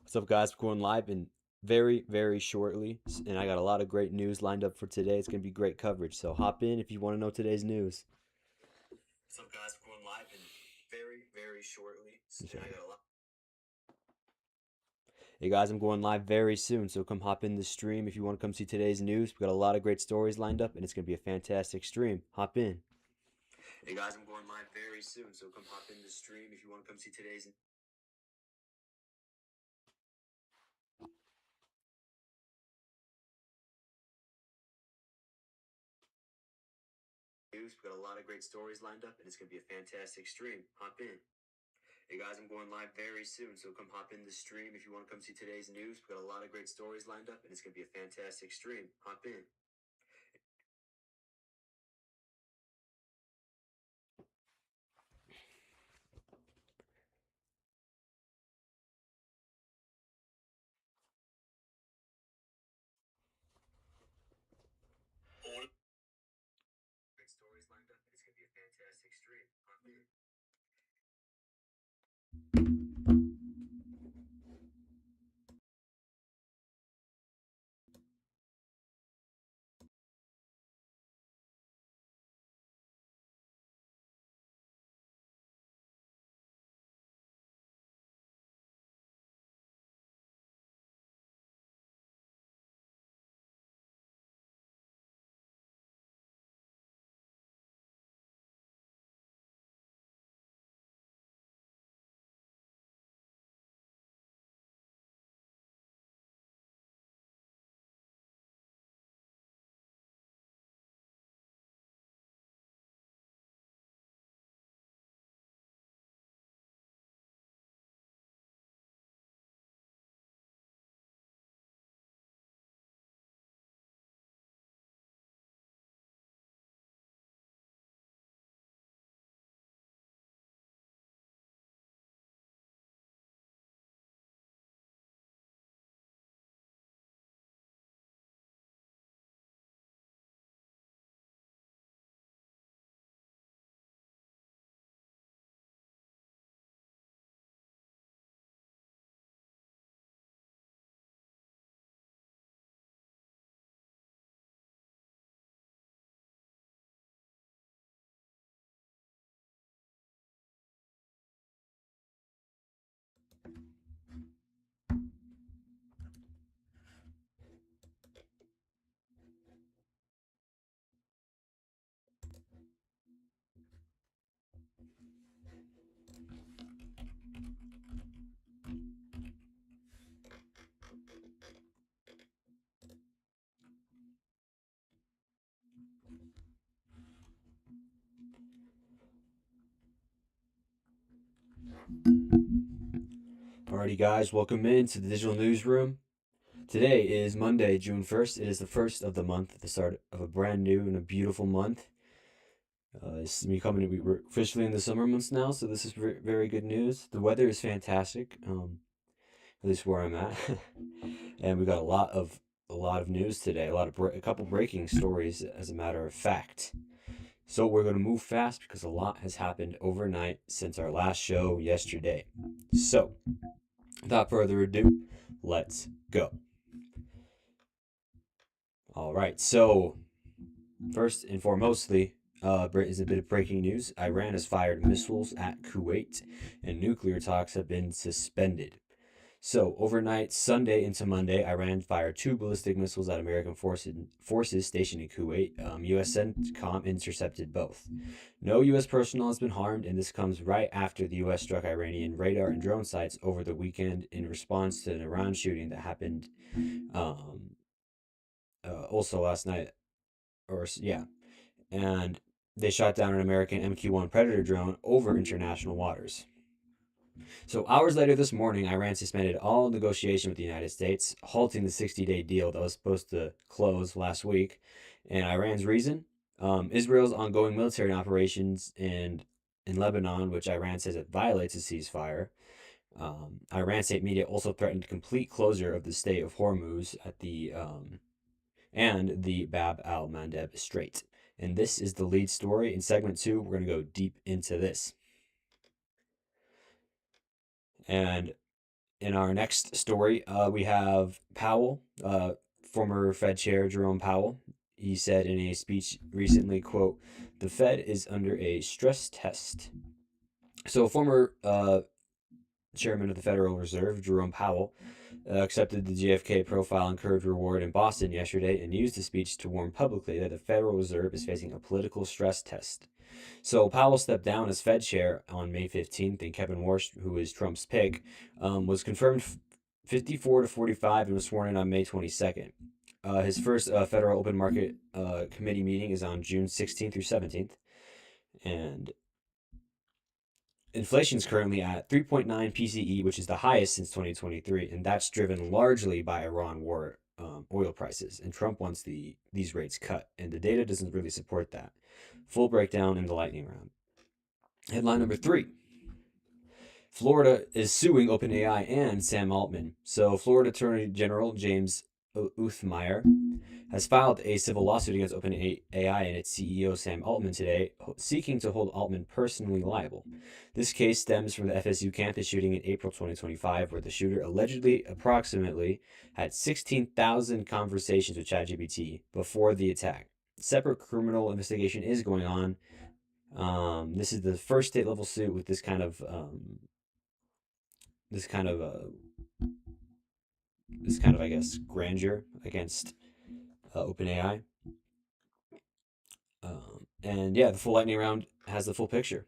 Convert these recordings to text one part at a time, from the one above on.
What's up, guys? We're going live in very, very shortly, and I got a lot of great news lined up for today. It's going to be great coverage, so hop in if you want to know today's news. What's up, guys? We're going live in very, very shortly, and I got a lot. Hey guys, I'm going live very soon, so come hop in the stream if you want to come see today's news. We got a lot of great stories lined up, and it's going to be a fantastic stream. Hop in. Hey guys, I'm going live very soon, so come hop in the stream if you want to come see today's news. We got a lot of great stories lined up, and it's going to be a fantastic stream. Hop in. Hey guys, I'm going live very soon, so come hop in the stream if you want to come see today's news. We got a lot of great stories lined up, and it's going to be a fantastic stream. Hop in. Great stories lined up, and it's going to be a fantastic stream. Hop in. Alrighty, guys, welcome into the digital newsroom. Today is Monday, June 1st. It is the first of the month, the start of a brand new and a beautiful month. This is me coming. We're officially in the summer months now, so this is very good news. The weather is fantastic, at least where I'm at, and we got a lot of news today. A couple breaking stories, as a matter of fact. So we're going to move fast because a lot has happened overnight since our last show yesterday. So, without further ado, let's go. All right. So, first and foremostly, is a bit of breaking news. Iran has fired missiles at Kuwait, and nuclear talks have been suspended. So, overnight, Sunday into Monday, Iran fired 2 ballistic missiles at American forces stationed in Kuwait. U.S. CENTCOM intercepted both. No U.S. personnel has been harmed, and this comes right after the U.S. struck Iranian radar and drone sites over the weekend in response to an Iran shooting that happened also last night. And they shot down an American MQ-1 Predator drone over international waters. So hours later this morning, Iran suspended all negotiation with the United States, halting the 60-day deal that was supposed to close last week. And Iran's reason? Israel's ongoing military operations in Lebanon, which Iran says it violates a ceasefire. Iran state media also threatened complete closure of the Strait of Hormuz at and the Bab al-Mandeb Strait. And this is the lead story. In segment 2, we're going to go deep into this. And In our next story, we have Powell, former Fed Chair Jerome Powell. He said in a speech recently, quote, "The Fed is under a stress test." So former Chairman of the Federal Reserve, Jerome Powell, accepted the JFK Profile and Courage Award in Boston yesterday and used the speech to warn publicly that the Federal Reserve is facing a political stress test. So Powell stepped down as Fed chair on May 15th, and Kevin Warsh, who is Trump's pick, was confirmed 54 to 45 and was sworn in on May 22nd. His first Federal Open Market Committee meeting is on June 16th through 17th, and inflation is currently at 3.9 PCE, which is the highest since 2023, and that's driven largely by Iran war oil prices. And Trump wants these rates cut, and the data doesn't really support that. Full breakdown in the lightning round. Headline number 3. Florida is suing OpenAI and Sam Altman. So Florida Attorney General James Uthmeier has filed a civil lawsuit against OpenAI and its CEO Sam Altman today, seeking to hold Altman personally liable. This case stems from the FSU campus shooting in April 2025, where the shooter allegedly approximately had 16,000 conversations with ChatGPT before the attack. Separate criminal investigation is going on. This is the first state level suit with this kind of I guess grandeur against OpenAI. And yeah, the full lightning round has the full picture.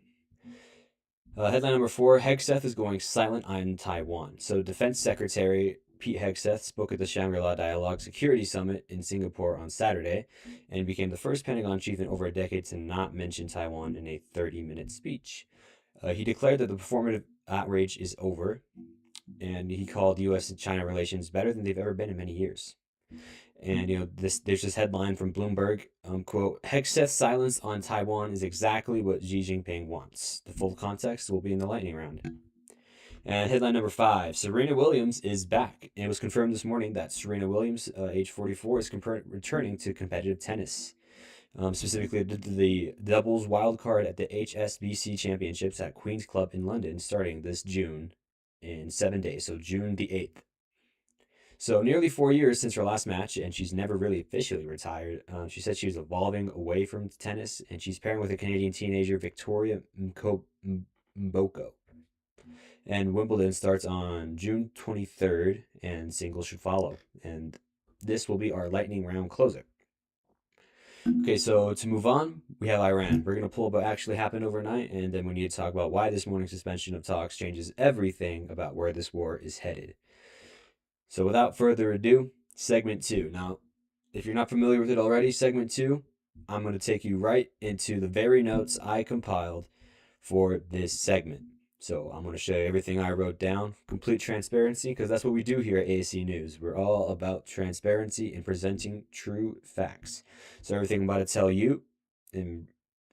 Headline number 4, Hegseth is going silent on Taiwan. So Defense Secretary Pete Hegseth spoke at the Shangri-La Dialogue Security Summit in Singapore on Saturday and became the first Pentagon chief in over a decade to not mention Taiwan in a 30-minute speech. He declared that the performative outrage is over, and he called U.S. and China relations better than they've ever been in many years. And there's this headline from Bloomberg, quote, Hegseth's silence on Taiwan is exactly what Xi Jinping wants. The full context will be in the lightning round. And headline number 5, Serena Williams is back. And it was confirmed this morning that Serena Williams, age 44, is returning to competitive tennis. Specifically the doubles wildcard at the HSBC Championships at Queen's Club in London starting this June in 7 days, so June the 8th. So nearly 4 years since her last match, and she's never really officially retired. She said she was evolving away from tennis, and she's pairing with a Canadian teenager, Victoria Mboko. And Wimbledon starts on June 23rd, and singles should follow. And this will be our lightning round closer. Okay, so to move on, we have Iran. We're going to pull up what actually happened overnight, and then we need to talk about why this morning's suspension of talks changes everything about where this war is headed. So without further ado, segment 2. Now, if you're not familiar with it already, segment 2, I'm going to take you right into the very notes I compiled for this segment. So I'm going to show you everything I wrote down, complete transparency, because that's what we do here at ASC News. We're all about transparency and presenting true facts. So everything I'm about to tell you and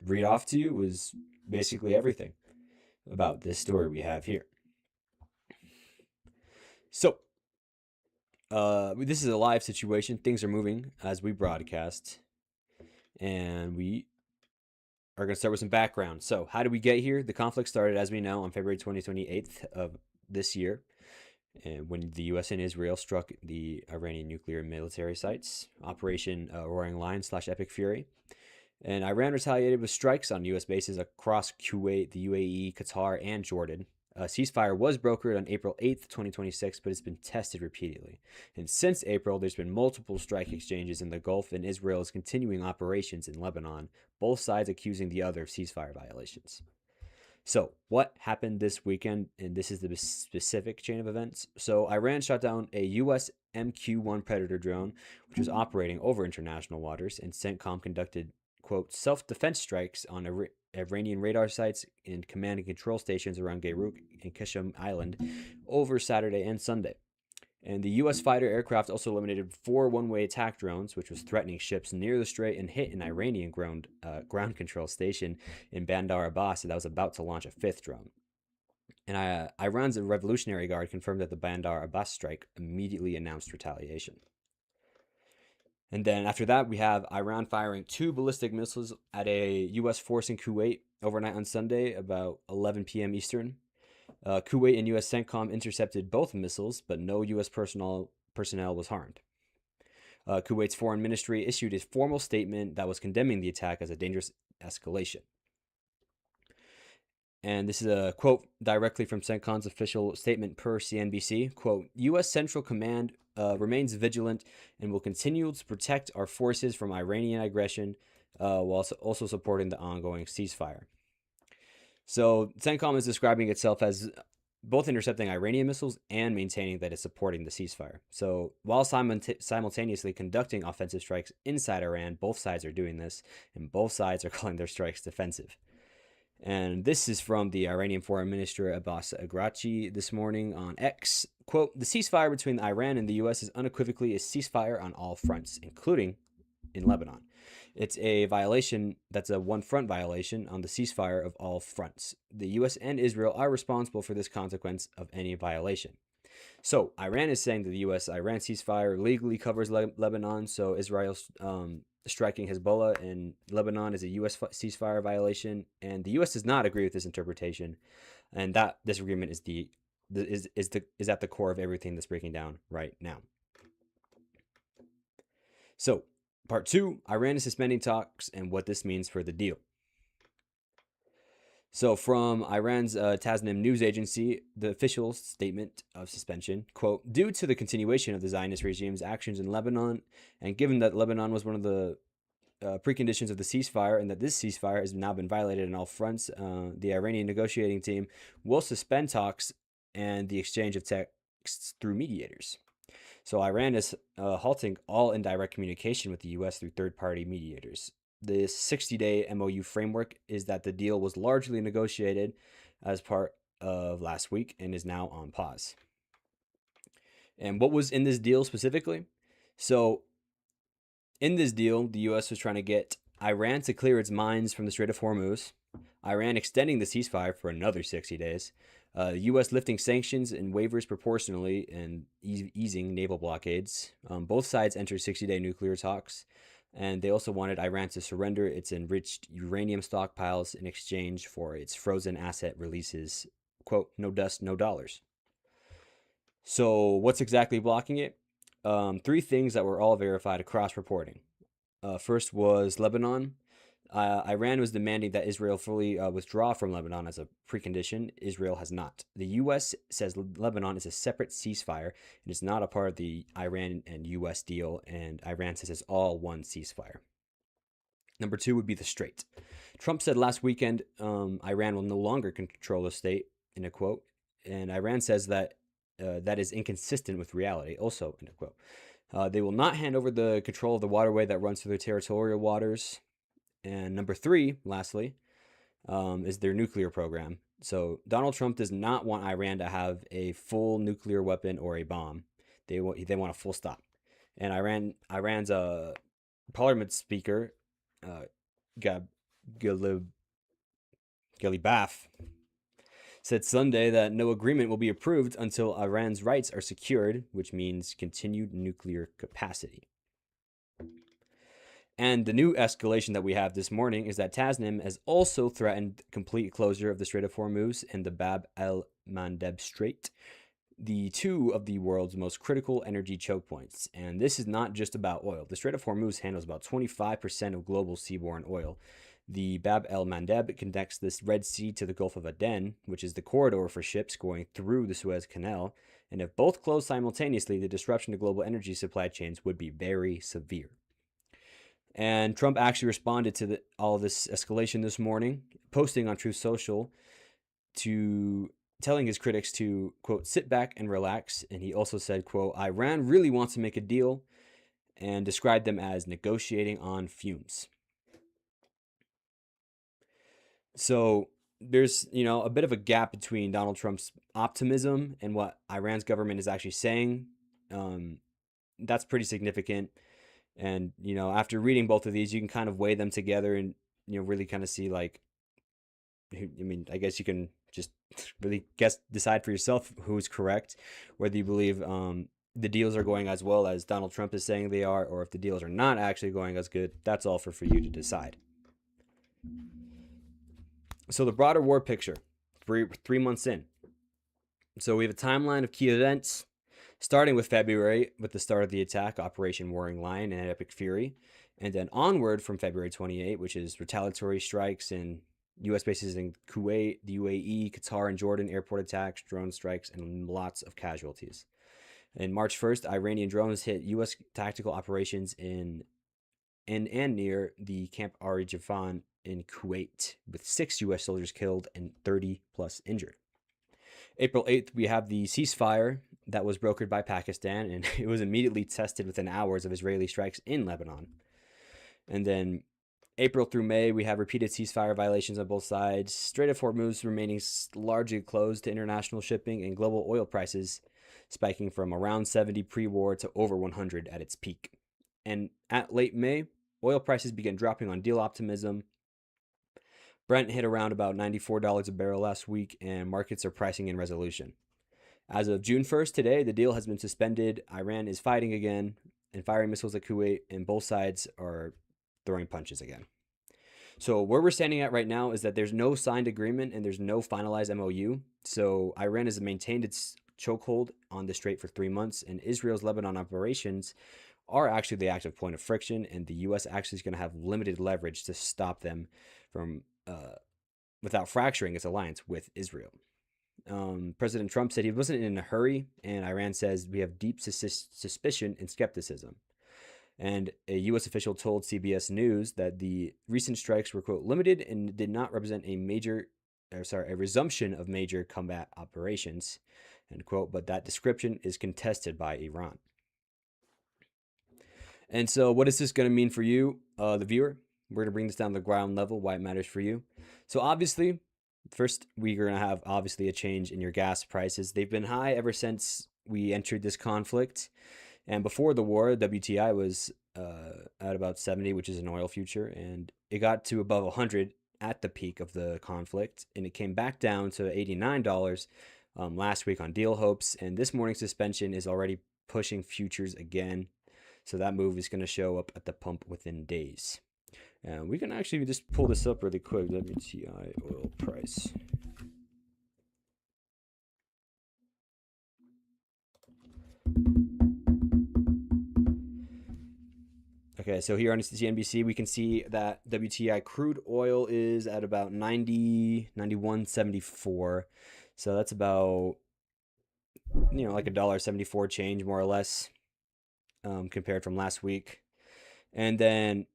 read off to you was basically everything about this story we have here. So, this is a live situation. Things are moving as we broadcast. And we are going to start with some background. So how did we get here? The conflict started, as we know, on February 28th of this year, and when the U.S. and Israel struck the Iranian nuclear and military sites, Operation Roaring Lion / Epic Fury. And Iran retaliated with strikes on U.S. bases across Kuwait, the UAE, Qatar, and Jordan. A ceasefire was brokered on April 8th, 2026, but it's been tested repeatedly. And since April, there's been multiple strike exchanges in the Gulf, and Israel is continuing operations in Lebanon, both sides accusing the other of ceasefire violations. So what happened this weekend? And this is the specific chain of events. So Iran shot down a U.S. MQ-1 Predator drone, which was operating over international waters, and CENTCOM conducted, quote, self-defense strikes on Iranian radar sites and command and control stations around Beirut and Qashm Island over Saturday and Sunday. And the U.S. fighter aircraft also eliminated 4 one-way attack drones, which was threatening ships near the strait, and hit an Iranian ground control station in Bandar Abbas that was about to launch a 5th drone. And Iran's Revolutionary Guard confirmed that the Bandar Abbas strike immediately announced retaliation. And then after that, we have Iran firing 2 ballistic missiles at a U.S. force in Kuwait overnight on Sunday, about 11 p.m. Eastern. Kuwait and U.S. CENTCOM intercepted both missiles, but no U.S. personnel was harmed. Kuwait's foreign ministry issued a formal statement that was condemning the attack as a dangerous escalation. And this is a quote directly from CENTCOM's official statement per CNBC. Quote, U.S. Central Command remains vigilant and will continue to protect our forces from Iranian aggression while also supporting the ongoing ceasefire. So CENTCOM is describing itself as both intercepting Iranian missiles and maintaining that it's supporting the ceasefire. So while simultaneously conducting offensive strikes inside Iran, both sides are doing this, and both sides are calling their strikes defensive. And this is from the Iranian Foreign Minister Abbas Araghchi this morning on X. Quote, the ceasefire between Iran and the U.S. is unequivocally a ceasefire on all fronts, including in Lebanon. It's a violation, that's a one-front violation on the ceasefire of all fronts. The U.S. and Israel are responsible for this consequence of any violation. So Iran is saying that the U.S.-Iran ceasefire legally covers Lebanon, so Israel's striking Hezbollah in Lebanon is a U.S. ceasefire violation, and the U.S. does not agree with this interpretation, and that disagreement is at the core of everything that's breaking down right now. So, part 2, Iran is suspending talks and what this means for the deal. So from Iran's Tasnim news agency, the official statement of suspension, quote, due to the continuation of the Zionist regime's actions in Lebanon, and given that Lebanon was one of the preconditions of the ceasefire and that this ceasefire has now been violated on all fronts, the Iranian negotiating team will suspend talks and the exchange of texts through mediators. So Iran is halting all indirect communication with the U.S. through third-party mediators. The 60-day MOU framework is that the deal was largely negotiated as part of last week and is now on pause. And what was in this deal specifically? So in this deal, the U.S. was trying to get Iran to clear its mines from the Strait of Hormuz, Iran extending the ceasefire for another 60 days, the U.S. lifting sanctions and waivers proportionally and easing naval blockades. Both sides entered 60-day nuclear talks, and they also wanted Iran to surrender its enriched uranium stockpiles in exchange for its frozen asset releases. Quote, no dust, no dollars. So what's exactly blocking it? 3 things that were all verified across reporting. First was Lebanon. Iran was demanding that Israel fully withdraw from Lebanon as a precondition. Israel has not. The U.S. says Lebanon is a separate ceasefire and is not a part of the Iran and U.S. deal, and Iran says it's all one ceasefire. Number 2 would be the Strait. Trump said last weekend Iran will no longer control the state, in a quote, and Iran says that that is inconsistent with reality, also, in a quote. They will not hand over the control of the waterway that runs through their territorial waters. And number 3, lastly, is their nuclear program. So Donald Trump does not want Iran to have a full nuclear weapon or a bomb. They want a full stop. And Iran's parliament speaker, Ghalibaf, said Sunday that no agreement will be approved until Iran's rights are secured, which means continued nuclear capacity. And the new escalation that we have this morning is that Tasnim has also threatened complete closure of the Strait of Hormuz and the Bab el-Mandeb Strait, the 2 of the world's most critical energy choke points. And this is not just about oil. The Strait of Hormuz handles about 25% of global seaborne oil. The Bab el-Mandeb connects this Red Sea to the Gulf of Aden, which is the corridor for ships going through the Suez Canal. And if both close simultaneously, the disruption to global energy supply chains would be very severe. And Trump actually responded to all of this escalation this morning, posting on Truth Social, telling his critics to, quote, sit back and relax. And he also said, quote, Iran really wants to make a deal, and described them as negotiating on fumes. So there's, a bit of a gap between Donald Trump's optimism and what Iran's government is actually saying. That's pretty significant. And, after reading both of these, you can kind of weigh them together and, really kind of see, I guess you can just really decide for yourself who's correct, whether you believe the deals are going as well as Donald Trump is saying they are, or if the deals are not actually going as good. That's all for you to decide. So the broader war picture, 3 months in. So we have a timeline of key events, starting with February with the start of the attack, Operation Warring Lion and Epic Fury, and then onward from February 28, which is retaliatory strikes in U.S. bases in Kuwait, the UAE, Qatar, and Jordan, airport attacks, drone strikes, and lots of casualties. And March 1st, Iranian drones hit U.S. tactical operations in and near the Camp Ari Jafan in Kuwait, with 6 U.S. soldiers killed and 30 plus injured. April 8th, we have the ceasefire that was brokered by Pakistan, and it was immediately tested within hours of Israeli strikes in Lebanon. And then April through May, we have repeated ceasefire violations on both sides, Strait of Hormuz remaining largely closed to international shipping, and global oil prices spiking from around 70 pre-war to over 100 at its peak. And at late May, oil prices began dropping on deal optimism. Brent hit around about $94 a barrel last week, and markets are pricing in resolution. As of June 1st, today, the deal has been suspended. Iran is fighting again and firing missiles at Kuwait, and both sides are throwing punches again. So where we're standing at right now is that there's no signed agreement and there's no finalized MOU. So Iran has maintained its chokehold on the strait for 3 months, and Israel's Lebanon operations are actually the active point of friction, and the U.S. actually is going to have limited leverage to stop them from without fracturing its alliance with Israel. President Trump said he wasn't in a hurry, and Iran says we have deep suspicion and skepticism. And a U.S. official told CBS News that the recent strikes were, quote, limited and did not represent a resumption of major combat operations, end quote, but that description is contested by Iran. And so what is this going to mean for you, the viewer? We're going to bring this down to the ground level, why it matters for you. So obviously, first, we're going to have obviously a change in your gas prices. They've been high ever since we entered this conflict. And before the war, WTI was at about 70, which is an oil future, and it got to above 100 at the peak of the conflict, and it came back down to $89 last week on deal hopes, and this morning's suspension is already pushing futures again, so that move is going to show up at the pump within days. And we can actually just pull this up really quick, WTI oil price. Okay, so here on CNBC, we can see that WTI crude oil is at about 91.74. So that's about, like $1.74 change, more or less, compared from last week. And then,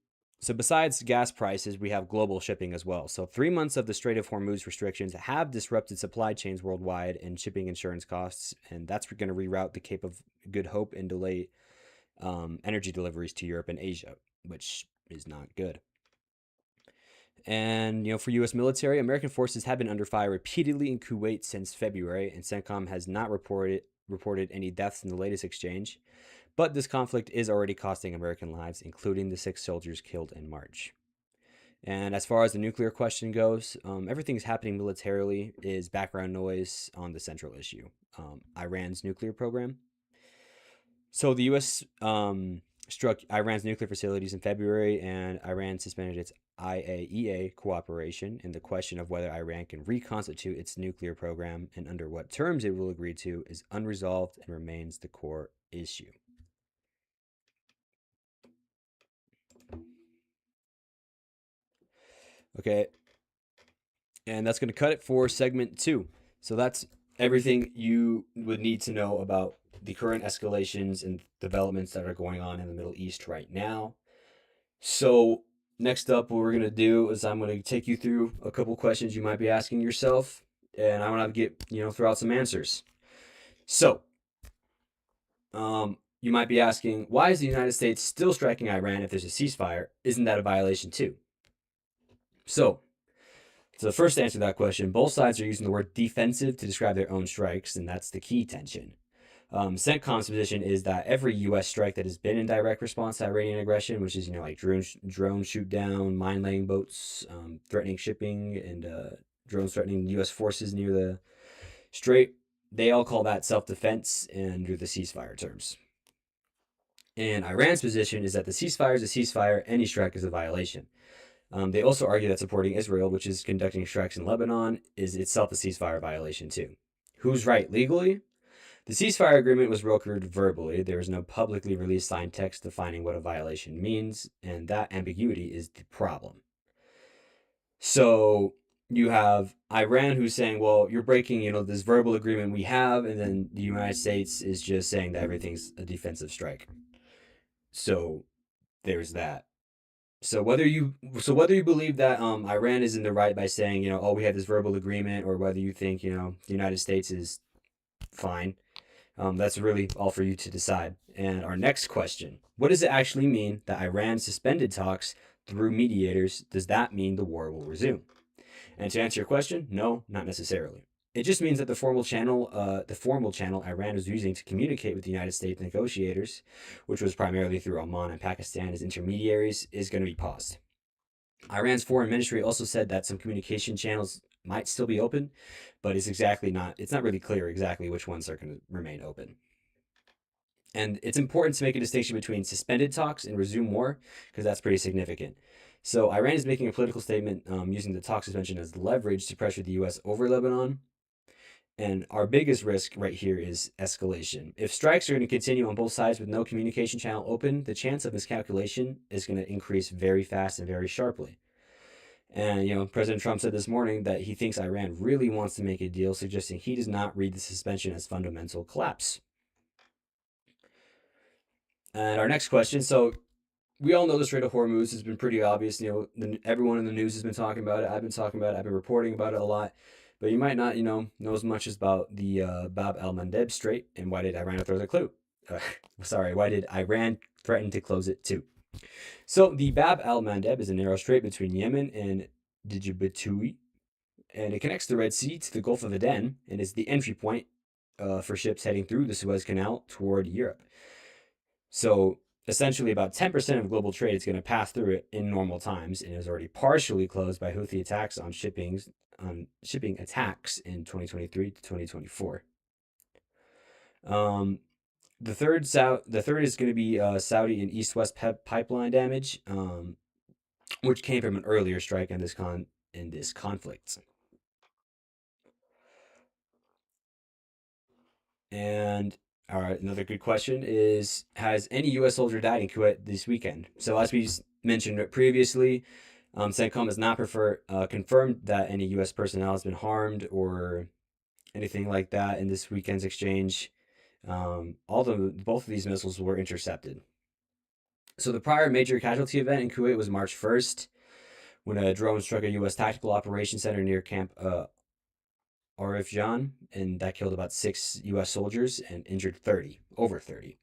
so besides gas prices, we have global shipping as well. So 3 months of the Strait of Hormuz restrictions have disrupted supply chains worldwide and shipping insurance costs, and that's going to reroute the Cape of Good Hope and delay energy deliveries to Europe and Asia, which is not good. And, for U.S. military, American forces have been under fire repeatedly in Kuwait since February, and CENTCOM has not reported any deaths in the latest exchange. But this conflict is already costing American lives, including the 6 soldiers killed in March. And as far as the nuclear question goes, everything's happening militarily is background noise on the central issue, Iran's nuclear program. So the U.S. Struck Iran's nuclear facilities in February, and Iran suspended its IAEA cooperation in the question of whether Iran can reconstitute its nuclear program and under what terms it will agree to is unresolved and remains the core issue. Okay, and that's going to cut it for segment 2. So that's everything you would need to know about the current escalations and developments that are going on in the Middle East right now. So next up, what we're going to do is I'm going to take you through a couple questions you might be asking yourself, and I want to get, throw out some answers. So, you might be asking, why is the United States still striking Iran if there's a ceasefire? Isn't that a violation too? So the first answer to that question, both sides are using the word defensive to describe their own strikes, and that's the key tension. CENTCOM's position is that every U.S. strike that has been in direct response to Iranian aggression, which is, like drone shoot down, mine laying boats, threatening shipping, and drones threatening U.S. forces near the strait, they all call that self-defense under the ceasefire terms. And Iran's position is that the ceasefire is a ceasefire, any strike is a violation. They also argue that supporting Israel, which is conducting strikes in Lebanon, is itself a ceasefire violation too. Who's right legally? The ceasefire agreement was brokered verbally. There was no publicly released signed text defining what a violation means, and that ambiguity is the problem. So you have Iran who's saying, well, you're breaking, this verbal agreement we have, and then the United States is just saying that everything's a defensive strike. So there's that. So whether you believe that Iran is in the right by saying, oh, we have this verbal agreement, or whether you think, the United States is fine, that's really all for you to decide. And our next question: what does it actually mean that Iran suspended talks through mediators? Does that mean the war will resume? And to answer your question, no, not necessarily. It just means that the formal channel Iran was using to communicate with the United States negotiators, which was primarily through Oman and Pakistan as intermediaries, is going to be paused. Iran's foreign ministry also said that some communication channels might still be open, but it's not really clear exactly which ones are going to remain open. And it's important to make a distinction between suspended talks and resume war, because that's pretty significant. So Iran is making a political statement using the talk suspension as leverage to pressure the U.S. over Lebanon. And our biggest risk right here is escalation. If strikes are going to continue on both sides with no communication channel open, the chance of miscalculation is going to increase very fast and very sharply. And, President Trump said this morning that he thinks Iran really wants to make a deal, suggesting he does not read the suspension as fundamental collapse. And our next question, so we all know the Strait of Hormuz has been pretty obvious. Everyone in the news has been talking about it. I've been talking about it. I've been reporting about it a lot. But you might not, know as much about the Bab el-Mandeb Strait and why did Iran throw the clue? Why did Iran threaten to close it too? So the Bab el-Mandeb is a narrow strait between Yemen and Djibouti, and it connects the Red Sea to the Gulf of Aden, and is the entry point for ships heading through the Suez Canal toward Europe. So essentially about 10% of global trade is going to pass through it in normal times, and is already partially closed by Houthi attacks on shipping attacks in 2023 to 2024. The third is going to be Saudi and East-West pipeline damage, which came from an earlier strike in this conflict. And another good question is, has any U.S. soldier died in Kuwait this weekend? So as we mentioned previously, CENTCOM has not confirmed that any U.S. personnel has been harmed or anything like that in this weekend's exchange. Both of these missiles were intercepted. So the prior major casualty event in Kuwait was March 1st, when a drone struck a U.S. tactical operations center near Camp Arifjan, and that killed about 6 U.S. soldiers and injured over 30.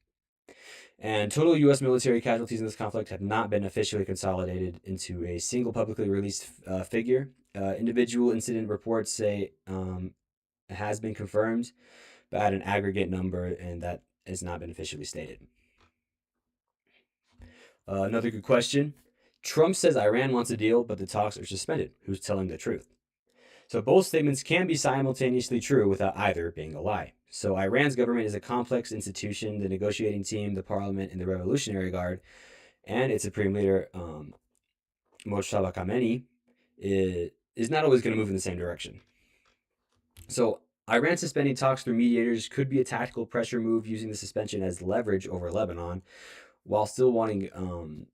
And total U.S. military casualties in this conflict have not been officially consolidated into a single publicly released figure. Individual incident reports say it has been confirmed, but at an aggregate number, and that has not been officially stated. Another good question. Trump says Iran wants a deal, but the talks are suspended. Who's telling the truth? So both statements can be simultaneously true without either being a lie. So Iran's government is a complex institution. The negotiating team, the parliament, and the Revolutionary Guard, and its supreme leader, Mojtaba Khamenei, is not always going to move in the same direction. So Iran suspending talks through mediators could be a tactical pressure move, using the suspension as leverage over Lebanon, while still wanting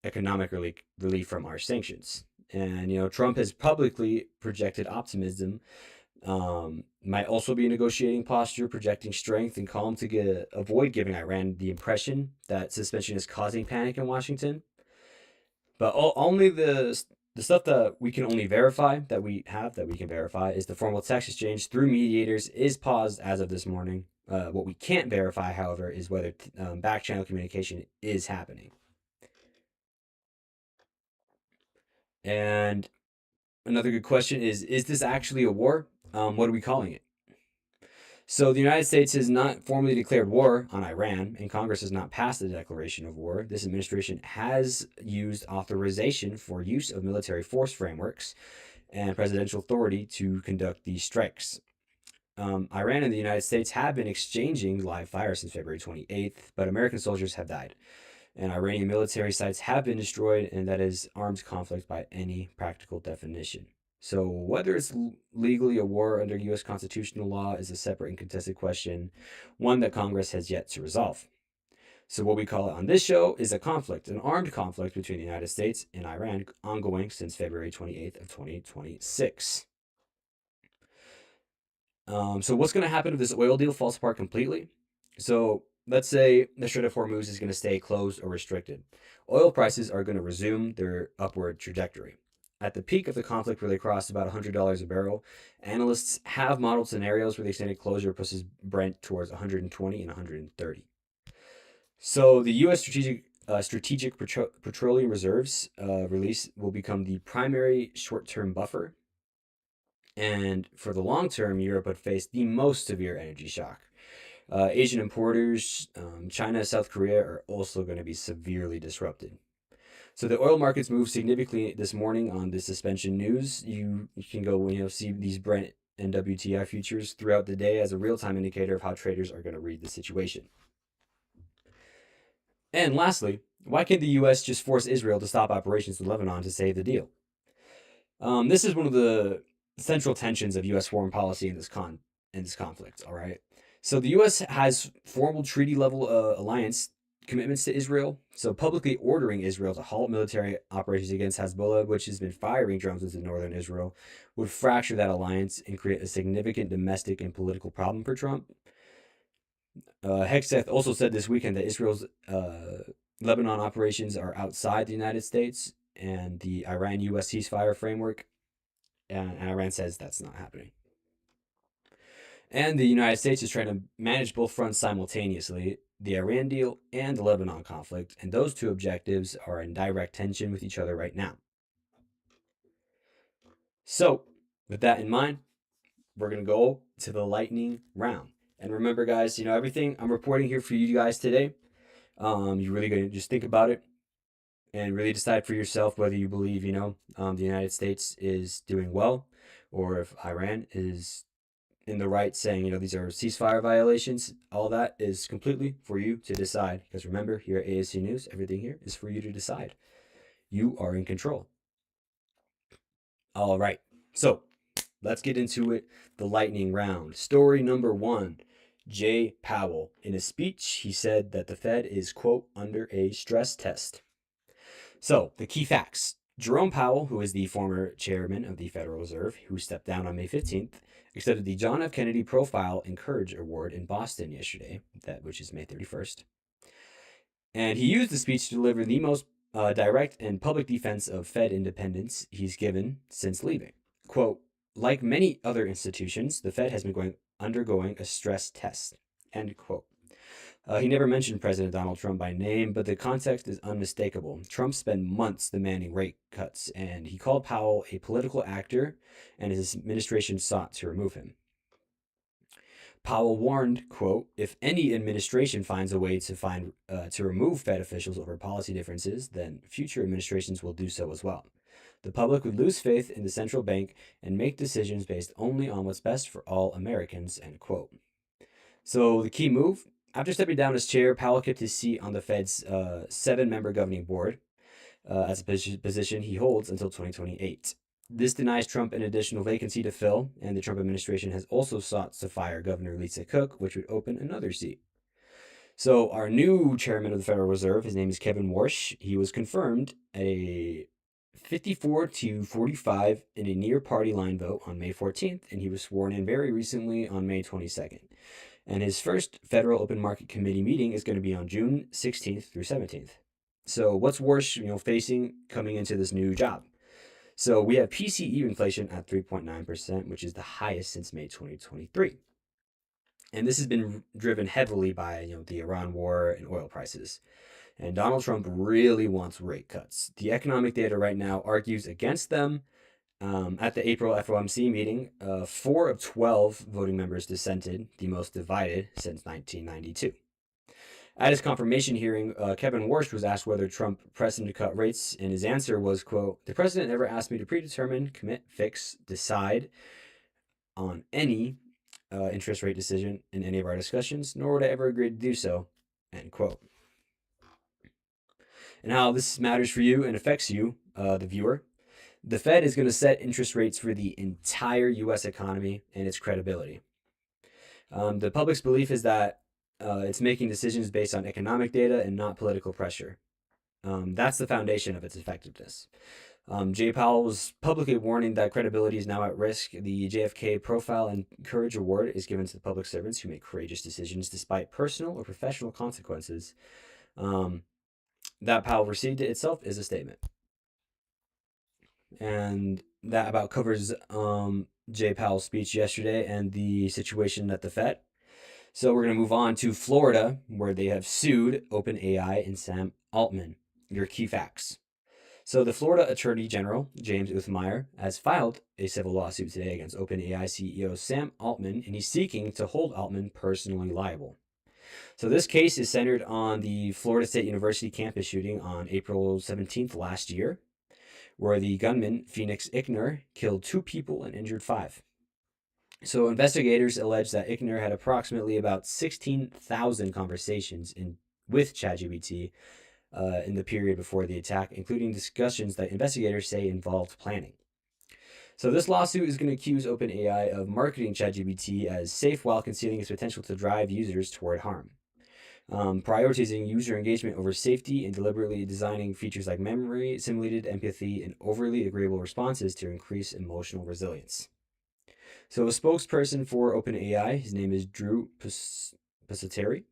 economic relief from our sanctions. And, Trump has publicly projected optimism. Might also be a negotiating posture, projecting strength and calm to avoid giving Iran the impression that suspension is causing panic in Washington. But only the stuff that we can verify is the formal text exchange through mediators is paused as of this morning. What we can't verify, however, is whether back channel communication is happening. And another good question is this actually a war? What are we calling it? So the United States has not formally declared war on Iran, and Congress has not passed a declaration of war. This administration has used authorization for use of military force frameworks and presidential authority to conduct these strikes. Iran and the United States have been exchanging live fire since February 28th, but American soldiers have died. And Iranian military sites have been destroyed, and that is armed conflict by any practical definition. So whether it's legally a war under U.S. constitutional law is a separate and contested question, one that Congress has yet to resolve. So what we call it on this show is a conflict, an armed conflict between the United States and Iran, ongoing since February 28th of 2026. So what's going to happen if this oil deal falls apart completely? So let's say the Strait of Hormuz is going to stay closed or restricted. Oil prices are going to resume their upward trajectory. At the peak of the conflict, where they crossed about $100 a barrel, analysts have modeled scenarios where the extended closure pushes Brent towards 120 and 130. So the U.S. Strategic Petroleum Reserves release will become the primary short-term buffer. And for the long term, Europe would face the most severe energy shock. Asian importers, China, South Korea are also going to be severely disrupted. So the oil markets moved significantly this morning on the suspension news. You can go see these Brent and WTI futures throughout the day as a real-time indicator of how traders are going to read the situation. And lastly, why can't the U.S. just force Israel to stop operations in Lebanon to save the deal? This is one of the central tensions of U.S. foreign policy in this conflict. All right, so the U.S. has formal treaty-level alliance commitments to Israel. So publicly ordering Israel to halt military operations against Hezbollah, which has been firing drones into northern Israel, would fracture that alliance and create a significant domestic and political problem for Trump. Hegseth also said this weekend that Israel's Lebanon operations are outside the United States and the Iran-U.S. ceasefire framework, and Iran says that's not happening. And the United States is trying to manage both fronts simultaneously, the Iran deal and the Lebanon conflict, and those two objectives are in direct tension with each other right now. So, with that in mind, we're going to go to the lightning round. And remember, guys, everything I'm reporting here for you guys today, you're really going to just think about it and really decide for yourself whether you believe, the United States is doing well, or if Iran is in the right, saying, these are ceasefire violations. All that is completely for you to decide. Because remember, here at ASC News, everything here is for you to decide. You are in control. All right. So let's get into it. The lightning round. Story number 1. Jay Powell. In a speech, he said that the Fed is, quote, under a stress test. So the key facts. Jerome Powell, who is the former chairman of the Federal Reserve, who stepped down on May 15th, accepted the John F. Kennedy Profile and Courage Award in Boston yesterday, which is May 31st. And he used the speech to deliver the most direct and public defense of Fed independence he's given since leaving. Quote, like many other institutions, the Fed has been undergoing a stress test, end quote. He never mentioned President Donald Trump by name, but the context is unmistakable. Trump spent months demanding rate cuts, and he called Powell a political actor, and his administration sought to remove him. Powell warned, quote, if any administration finds a way to remove Fed officials over policy differences, then future administrations will do so as well. The public would lose faith in the central bank and make decisions based only on what's best for all Americans, end quote. So the key move, after stepping down as chair, Powell kept his seat on the Fed's 7-member governing board as a position he holds until 2028. This denies Trump an additional vacancy to fill, and the Trump administration has also sought to fire Governor Lisa Cook, which would open another seat. So our new chairman of the Federal Reserve, his name is Kevin Warsh. He was confirmed a 54-45 in a near party line vote on May 14th, and he was sworn in very recently on May 22nd. And his first Federal Open Market Committee meeting is going to be on June 16th through 17th. So what's Warsh, facing coming into this new job? So we have PCE inflation at 3.9%, which is the highest since May 2023. And this has been driven heavily by, the Iran war and oil prices. And Donald Trump really wants rate cuts. The economic data right now argues against them. At the April FOMC meeting, 4 of 12 voting members dissented, the most divided since 1992. At his confirmation hearing, Kevin Warsh was asked whether Trump pressed him to cut rates, and his answer was, quote, the president never asked me to predetermine, commit, fix, decide on any interest rate decision in any of our discussions, nor would I ever agree to do so, end quote. And how this matters for you and affects you, the viewer. The Fed is going to set interest rates for the entire U.S. economy and its credibility. The public's belief is that it's making decisions based on economic data and not political pressure. That's the foundation of its effectiveness. Jay Powell was publicly warning that credibility is now at risk. The JFK Profile and Courage Award is given to the public servants who make courageous decisions despite personal or professional consequences. That Powell received it itself is a statement. And that about covers Jay Powell's speech yesterday and the situation at the Fed. So we're going to move on to Florida, where they have sued OpenAI and Sam Altman. Your key facts. So the Florida Attorney General, James Uthmeier, has filed a civil lawsuit today against OpenAI CEO Sam Altman, and he's seeking to hold Altman personally liable. So this case is centered on the Florida State University campus shooting on April 17th last year, where the gunman, Phoenix Ickner, killed 2 people and injured 5. So investigators allege that Ickner had approximately about 16,000 conversations with ChatGPT in the period before the attack, including discussions that investigators say involved planning. So this lawsuit is going to accuse OpenAI of marketing ChatGPT as safe while concealing its potential to drive users toward harm. Prioritizing user engagement over safety and deliberately designing features like memory, simulated empathy, and overly agreeable responses to increase emotional resilience. So a spokesperson for OpenAI, his name is Drew Pasateri,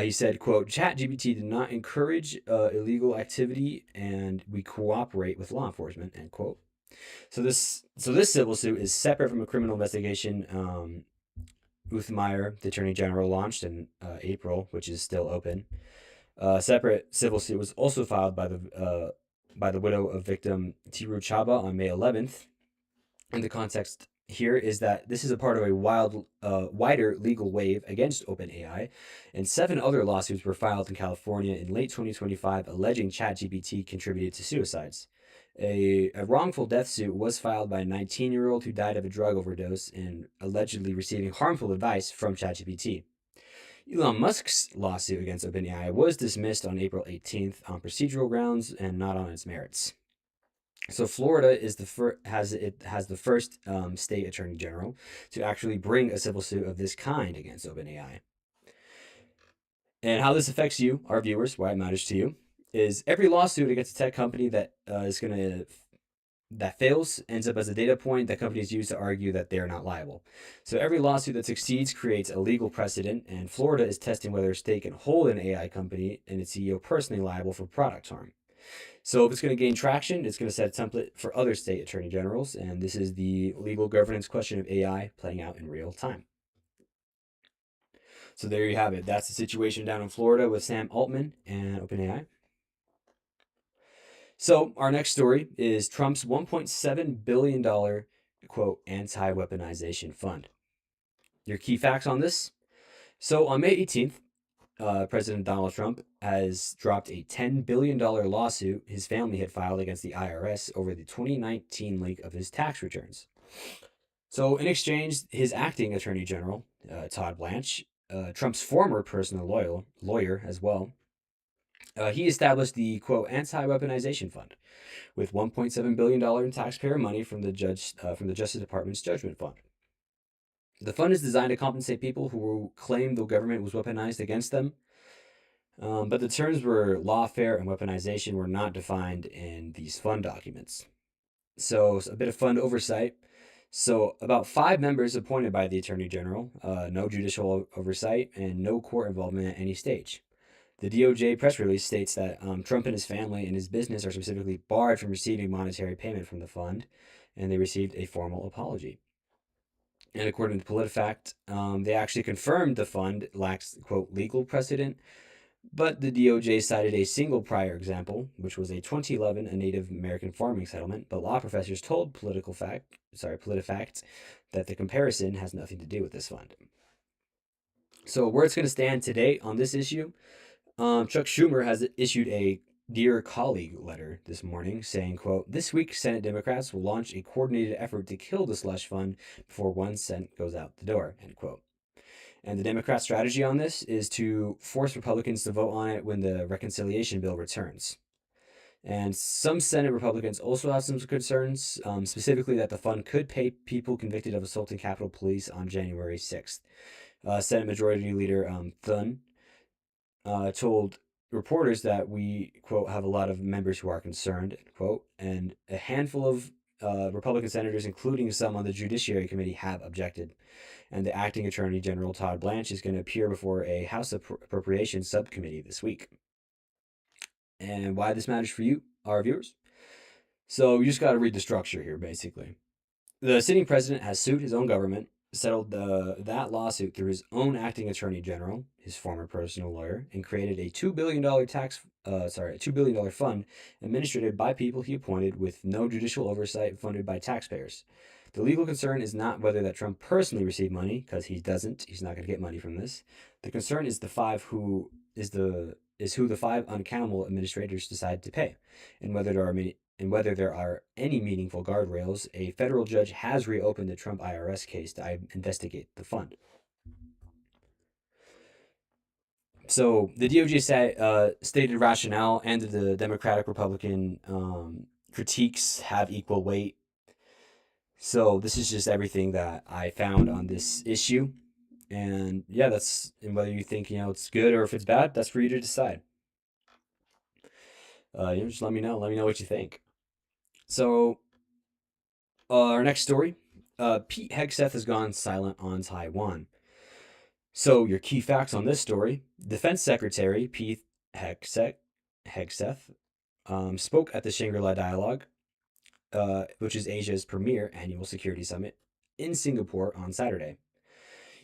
he said, quote, ChatGPT did not encourage illegal activity and we cooperate with law enforcement, end quote. So this civil suit is separate from a criminal investigation Uthmeier, the Attorney General, launched in April, which is still open. A separate civil suit was also filed by the widow of victim Tiru Chaba on May 11th. And the context here is that this is a part of a wider legal wave against OpenAI, and 7 other lawsuits were filed in California in late 2025 alleging ChatGPT contributed to suicides. A wrongful death suit was filed by a 19-year-old who died of a drug overdose and allegedly receiving harmful advice from ChatGPT. Elon Musk's lawsuit against OpenAI was dismissed on April 18th on procedural grounds and not on its merits. So Florida is has the first state attorney general to actually bring a civil suit of this kind against OpenAI. And how this affects you, our viewers, why it matters to you, is every lawsuit against a tech company that fails ends up as a data point that companies use to argue that they are not liable. So every lawsuit that succeeds creates a legal precedent, and Florida is testing whether a state can hold an AI company and its CEO personally liable for product harm. So if it's going to gain traction, it's going to set a template for other state attorney generals, and this is the legal governance question of AI playing out in real time. So there you have it. That's the situation down in Florida with Sam Altman and OpenAI. So our next story is Trump's $1.7 billion, quote, Anti-Weaponization Fund. Your key facts on this? So on May 18th, President Donald Trump has dropped a $10 billion lawsuit his family had filed against the IRS over the 2019 leak of his tax returns. So in exchange, his acting attorney general, Todd Blanche, Trump's former personal lawyer as well, he established the, quote, Anti-Weaponization Fund with $1.7 billion in taxpayer money from the Justice Department's Judgment Fund. The fund is designed to compensate people who claim the government was weaponized against them, but the terms were lawfare and weaponization were not defined in these fund documents. So a bit of fund oversight. So about 5 members appointed by the Attorney General, no judicial oversight, and no court involvement at any stage. The DOJ press release states that Trump and his family and his business are specifically barred from receiving monetary payment from the fund, and they received a formal apology. And according to PolitiFact, they actually confirmed the fund lacks, quote, legal precedent, but the DOJ cited a single prior example, which was a 2011 a Native American farming settlement, but law professors told PolitiFact that the comparison has nothing to do with this fund. So where it's going to stand today on this issue, Chuck Schumer has issued a Dear Colleague letter this morning saying, quote, this week Senate Democrats will launch a coordinated effort to kill the slush fund before 1 cent goes out the door, end quote. And the Democrat strategy on this is to force Republicans to vote on it when the reconciliation bill returns. And some Senate Republicans also have some concerns, specifically that the fund could pay people convicted of assaulting Capitol Police on January 6th. Senate Majority Leader Thun told reporters that we, quote, have a lot of members who are concerned, quote, and a handful of Republican senators, including some on the Judiciary Committee, have objected. And the acting Attorney General Todd Blanche is going to appear before a House Appropriations Subcommittee this week. And why this matters for you, our viewers? So you just got to read the structure here, basically. The sitting president has sued his own government, settled that lawsuit through his own acting attorney general, his former personal lawyer, and created a $2 billion $2 billion fund administered by people he appointed with no judicial oversight, funded by taxpayers. The legal concern is not whether that Trump personally received money, because he doesn't. He's not going to get money from this. The concern is who the five unaccountable administrators decide to pay, and whether there are any meaningful guardrails. A federal judge has reopened the Trump IRS case to investigate the fund. So the DOJ stated rationale and the Democratic-Republican critiques have equal weight. So this is just everything that I found on this issue. And yeah, and whether you think, it's good or if it's bad, that's for you to decide. Just let me know. Let me know what you think. So our next story, Pete Hegseth has gone silent on Taiwan. So your key facts on this story: Defense Secretary Pete Hegseth spoke at the Shangri-La Dialogue, which is Asia's premier annual security summit, in Singapore on Saturday.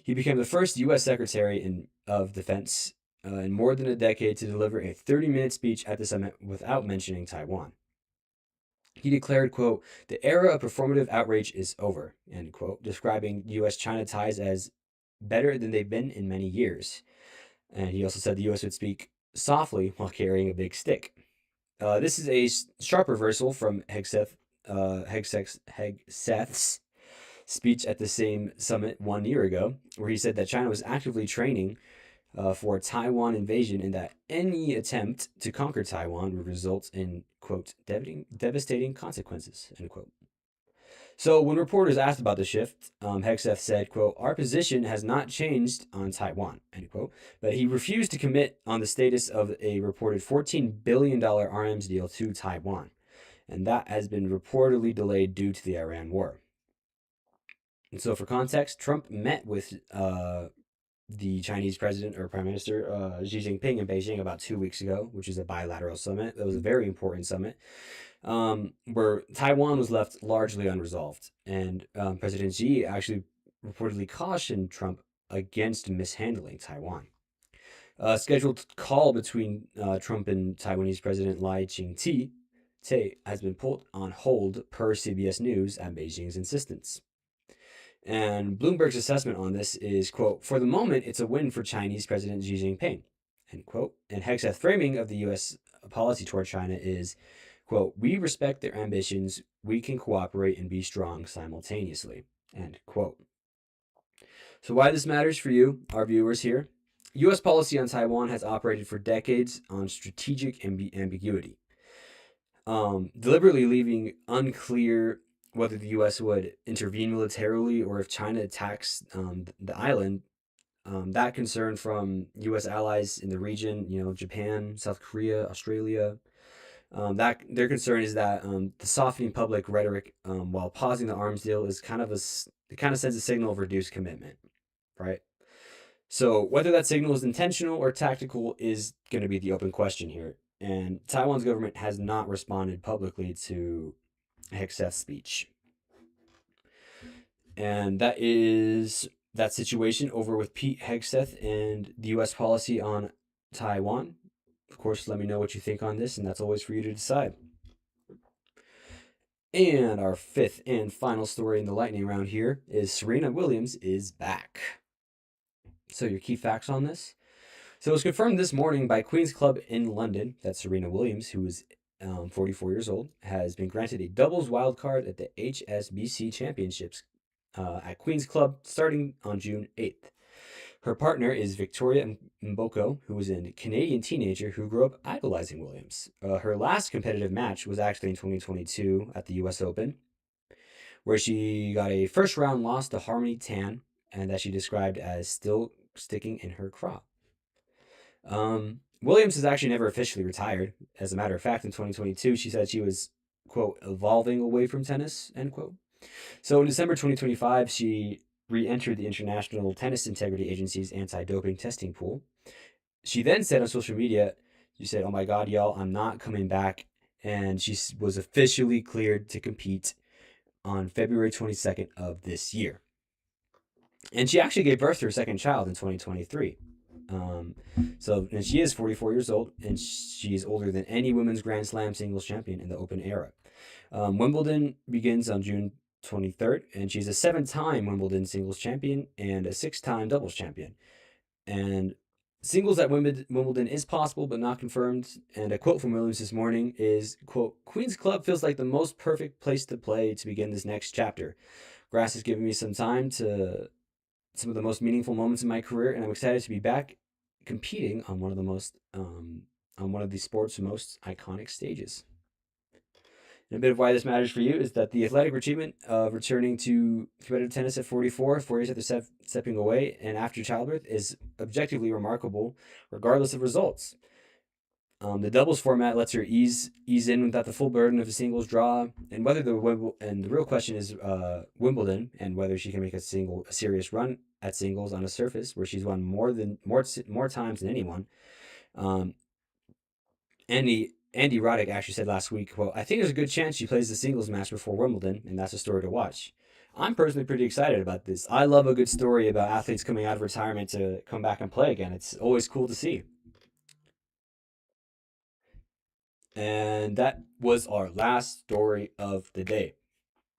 He became the first U.S. Secretary of Defense in more than a decade to deliver a 30-minute speech at the summit without mentioning Taiwan. He declared, quote, "The era of performative outrage is over," end quote, describing U.S.-China ties as better than they've been in many years. And he also said the U.S. would speak softly while carrying a big stick. This is a sharp reversal from Hegseth's speech at the same summit 1 year ago, where he said that China was actively training for a Taiwan invasion and that any attempt to conquer Taiwan would result in, quote, devastating consequences, end quote. So when reporters asked about the shift, Hegseth said, quote, "Our position has not changed on Taiwan," end quote, but he refused to commit on the status of a reported $14 billion arms deal to Taiwan, and that has been reportedly delayed due to the Iran war. And so for context, Trump met with the Chinese president or prime minister Xi Jinping in Beijing about 2 weeks ago, which is a bilateral summit. That was a very important summit, where Taiwan was left largely unresolved. And President Xi actually reportedly cautioned Trump against mishandling Taiwan. A scheduled call between Trump and Taiwanese President Lai Ching-te has been put on hold per CBS News at Beijing's insistence. And Bloomberg's assessment on this is, quote, "For the moment, it's a win for Chinese President Xi Jinping," end quote. And Hegseth's framing of the U.S. policy toward China is, quote, "We respect their ambitions. We can cooperate and be strong simultaneously," end quote. So why this matters for you, our viewers here: U.S. policy on Taiwan has operated for decades on strategic ambiguity, deliberately leaving unclear whether the U.S. would intervene militarily or if China attacks the island. That concern from U.S. allies in the region, Japan, South Korea, Australia, that their concern is that the softening public rhetoric while pausing the arms deal is it kind of sends a signal of reduced commitment, right? So whether that signal is intentional or tactical is going to be the open question here. And Taiwan's government has not responded publicly to Hegseth's speech. And that is that situation over with Pete Hegseth and the U.S. policy on Taiwan. Of course, let me know what you think on this, and that's always for you to decide. And our fifth and final story in the lightning round here is Serena Williams is back. So your key facts on this. So it was confirmed this morning by Queen's Club in London that Serena Williams, who is 44 years old, has been granted a doubles wildcard at the HSBC Championships at Queen's Club starting on June 8th. Her partner is Victoria Mboko, who was a Canadian teenager who grew up idolizing Williams. Her last competitive match was actually in 2022 at the US Open, where she got a first round loss to Harmony Tan, and that she described as still sticking in her crop. Williams has actually never officially retired. As a matter of fact, in 2022, she said she was, quote, evolving away from tennis, end quote. So in December 2025, she re-entered the International Tennis Integrity Agency's anti-doping testing pool. She then said on social media, she said, "Oh my God, y'all, I'm not coming back." And she was officially cleared to compete on February 22nd of this year. And she actually gave birth to her second child in 2023. And she is 44 years old, and she's older than any women's Grand Slam singles champion in the Open era. Wimbledon begins on June 23rd, and she's a 7-time Wimbledon singles champion and a 6-time doubles champion. And singles at Wimbledon is possible, but not confirmed. And a quote from Williams this morning is, quote, "Queen's Club feels like the most perfect place to play to begin this next chapter. Grass has given me some time to some of the most meaningful moments in my career, and I'm excited to be back competing on one of the sport's most iconic stages." And a bit of why this matters for you is that the athletic achievement of returning to competitive tennis at 44, 4 years after stepping away and after childbirth, is objectively remarkable, regardless of results. The doubles format lets her ease in without the full burden of a singles draw, and the real question is Wimbledon, and whether she can make a serious run at singles on a surface where she's won more times than anyone. Andy Roddick actually said last week, "Well, I think there's a good chance she plays the singles match before Wimbledon, and that's a story to watch." I'm personally pretty excited about this. I love a good story about athletes coming out of retirement to come back and play again. It's always cool to see. And that was our last story of the day.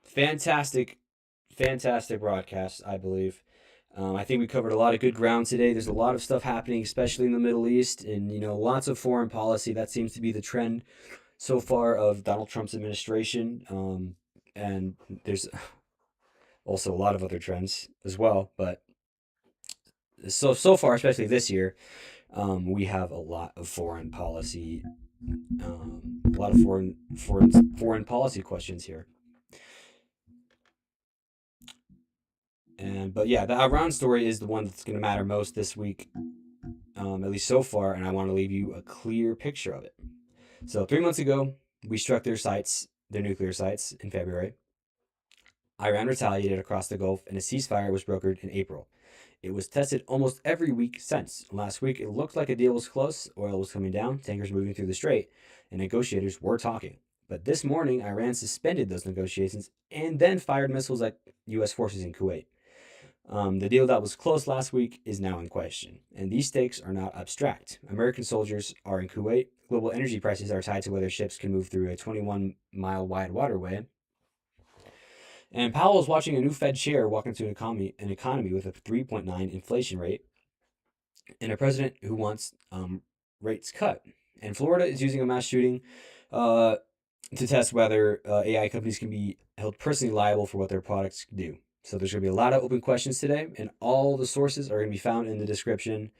Fantastic broadcast, I believe. I think we covered a lot of good ground today. There's a lot of stuff happening, especially in the Middle East, and lots of foreign policy. That seems to be the trend so far of Donald Trump's administration. And there's also a lot of other trends as well. But so far, especially this year, we have a lot of foreign policy, a lot of foreign policy questions here. But yeah, the Iran story is the one that's going to matter most this week, at least so far, and I want to leave you a clear picture of it. So 3 months ago, we struck their nuclear sites in February. Iran retaliated across the Gulf, and a ceasefire was brokered in April. It was tested almost every week since. Last week, it looked like a deal was close, oil was coming down, tankers moving through the strait, and negotiators were talking. But this morning, Iran suspended those negotiations and then fired missiles at U.S. forces in Kuwait. The deal that was close last week is now in question, and these stakes are not abstract. American soldiers are in Kuwait. Global energy prices are tied to whether ships can move through a 21-mile wide waterway. And Powell is watching a new Fed chair walk into an economy with a 3.9 inflation rate, and a president who wants rates cut. And Florida is using a mass shooting to test whether AI companies can be held personally liable for what their products do. So there's going to be a lot of open questions today, and all the sources are going to be found in the description.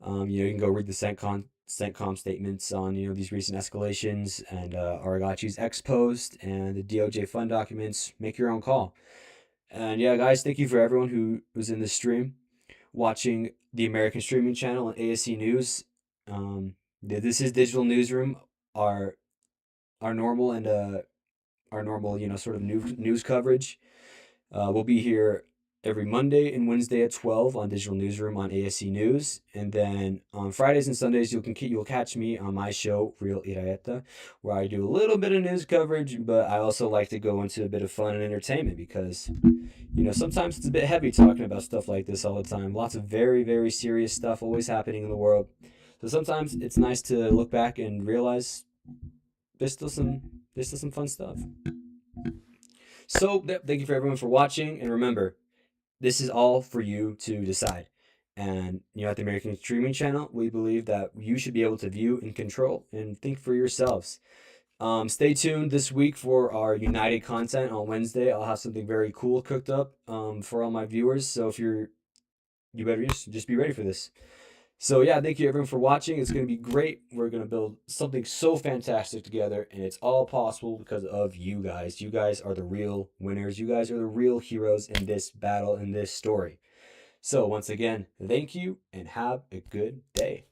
You can go read the CENTCOM statements on these recent escalations, and Aragachi's X post, and the DOJ fund documents. Make your own call. And yeah, guys, thank you for everyone who was in this stream, watching the American streaming channel on ASC News. This is Digital Newsroom, our normal sort of news coverage. We'll be here every Monday and Wednesday at 12 on Digital Newsroom on ASC News. And then on Fridays and Sundays, you'll catch me on my show, Real Irayeta, where I do a little bit of news coverage, but I also like to go into a bit of fun and entertainment because, sometimes it's a bit heavy talking about stuff like this all the time. Lots of very, very serious stuff always happening in the world. So sometimes it's nice to look back and realize there's still some fun stuff. So, thank you for everyone for watching, and remember, this is all for you to decide. And, at the American Streaming Channel, we believe that you should be able to view and control and think for yourselves. Stay tuned this week for our United content on Wednesday. I'll have something very cool cooked up for all my viewers. So if you're you better just be ready for this. So yeah, thank you everyone for watching. It's going to be great. We're going to build something so fantastic together, and it's all possible because of you guys. You guys are the real winners. You guys are the real heroes in this battle, in this story. So once again, thank you and have a good day.